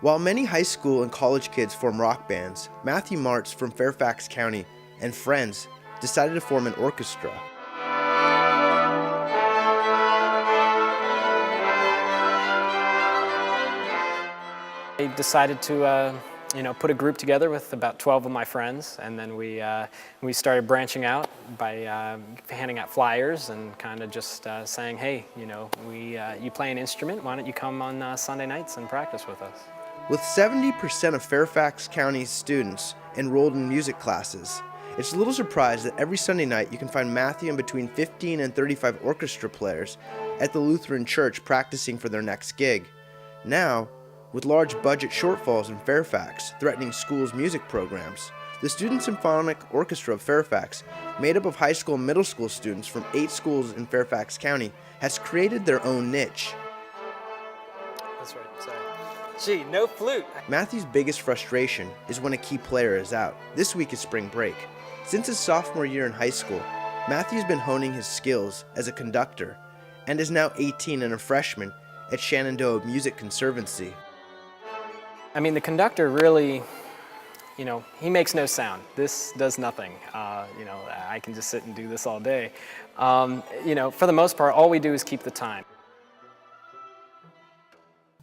While many high school and college kids form rock bands, Matthew Martz from Fairfax County and friends decided to form an orchestra. I decided to put a group together with about 12 of my friends, and then we started branching out by handing out flyers and kind of just saying, hey, you play an instrument, why don't you come on Sunday nights and practice with us? With 70% of Fairfax County's students enrolled in music classes, it's a little surprise that every Sunday night you can find Matthew and between 15 and 35 orchestra players at the Lutheran Church practicing for their next gig. Now, with large budget shortfalls in Fairfax threatening schools' music programs, the Student Symphonic Orchestra of Fairfax, made up of high school and middle school students from 8 schools in Fairfax County, has created their own niche. That's right, sorry. Gee, no flute! Matthew's biggest frustration is when a key player is out. This week is spring break. Since his sophomore year in high school, Matthew's been honing his skills as a conductor and is now 18 and a freshman at Shenandoah Music Conservancy. I mean, the conductor really, he makes no sound. This does nothing. I can just sit and do this all day. For the most part, all we do is keep the time.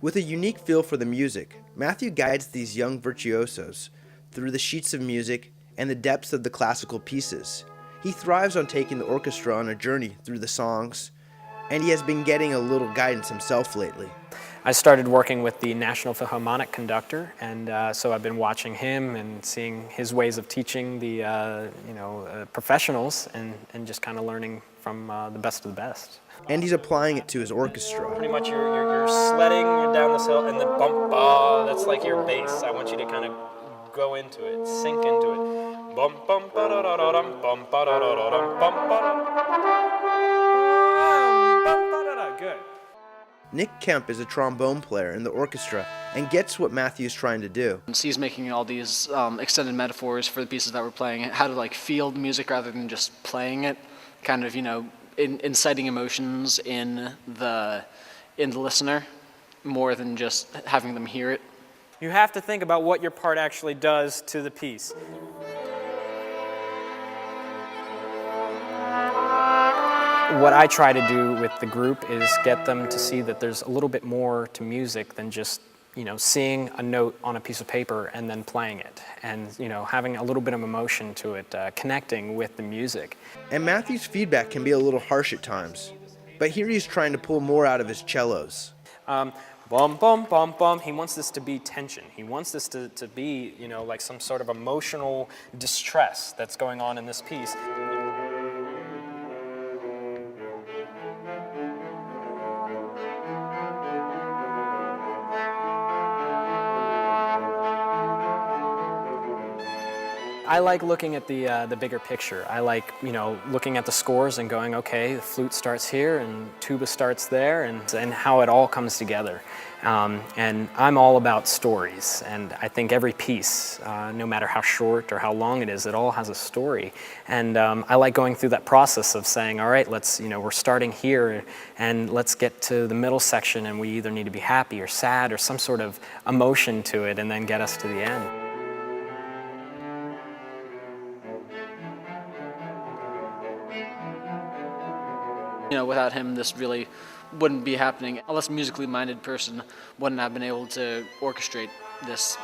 With a unique feel for the music, Matthew guides these young virtuosos through the sheets of music and the depths of the classical pieces. He thrives on taking the orchestra on a journey through the songs, and he has been getting a little guidance himself lately. I started working with the National Philharmonic conductor, and so I've been watching him and seeing his ways of teaching the professionals and just kind of learning from the best of the best. And he's applying it to his orchestra. Pretty much you're sledding down this hill, and the bump, that's like your bass. I want you to kind of go into it, sink into it. Bum bum ba da da da dum, bum ba da da da dum, bum ba da. Good. Nick Kemp is a trombone player in the orchestra and gets what Matthew's trying to do. He's making all these extended metaphors for the pieces that we're playing, how to feel the music rather than just playing it, kind of inciting emotions in the listener more than just having them hear it. You have to think about what your part actually does to the piece. What I try to do with the group is get them to see that there's a little bit more to music than just, seeing a note on a piece of paper and then playing it, and, having a little bit of emotion to it, connecting with the music. And Matthew's feedback can be a little harsh at times, but here he's trying to pull more out of his cellos. Bum, bum, bum, bum. He wants this to be tension. He wants this to be, like some sort of emotional distress that's going on in this piece. I like looking at the bigger picture. I like, looking at the scores and going, okay, the flute starts here and tuba starts there, and how it all comes together. And I'm all about stories, and I think every piece, no matter how short or how long it is, it all has a story. And I like going through that process of saying, all right, let's, we're starting here, and let's get to the middle section, and we either need to be happy or sad or some sort of emotion to it, and then get us to the end. Without him, this really wouldn't be happening. A less musically minded person wouldn't have been able to orchestrate this.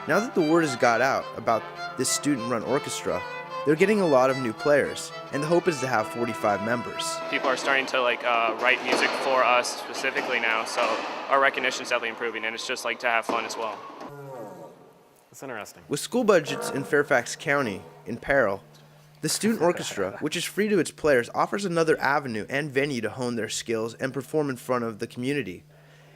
Now that the word has got out about this student-run orchestra, they're getting a lot of new players, and the hope is to have 45 members. People are starting to write music for us specifically now, so our recognition is definitely improving, and it's just to have fun as well. That's interesting. With school budgets in Fairfax County in peril, the student orchestra, which is free to its players, offers another avenue and venue to hone their skills and perform in front of the community.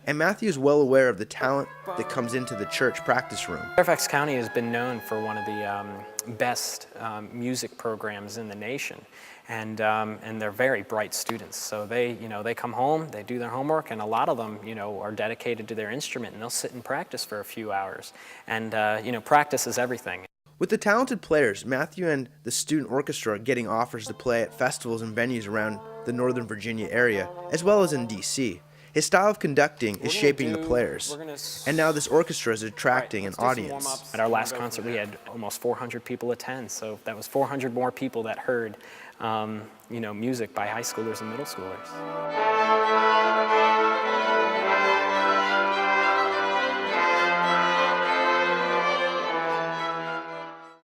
And Matthew is well aware of the talent that comes into the church practice room. Fairfax County has been known for one of the best music programs in the nation, and they're very bright students. So they come home, they do their homework, and a lot of them are dedicated to their instrument, and they'll sit and practice for a few hours. And practice is everything. With the talented players, Matthew and the student orchestra are getting offers to play at festivals and venues around the Northern Virginia area, as well as in D.C. His style of conducting is shaping the players, and now this orchestra is attracting an audience. At our last concert, we had almost 400 people attend, so that was 400 more people that heard, music by high schoolers and middle schoolers.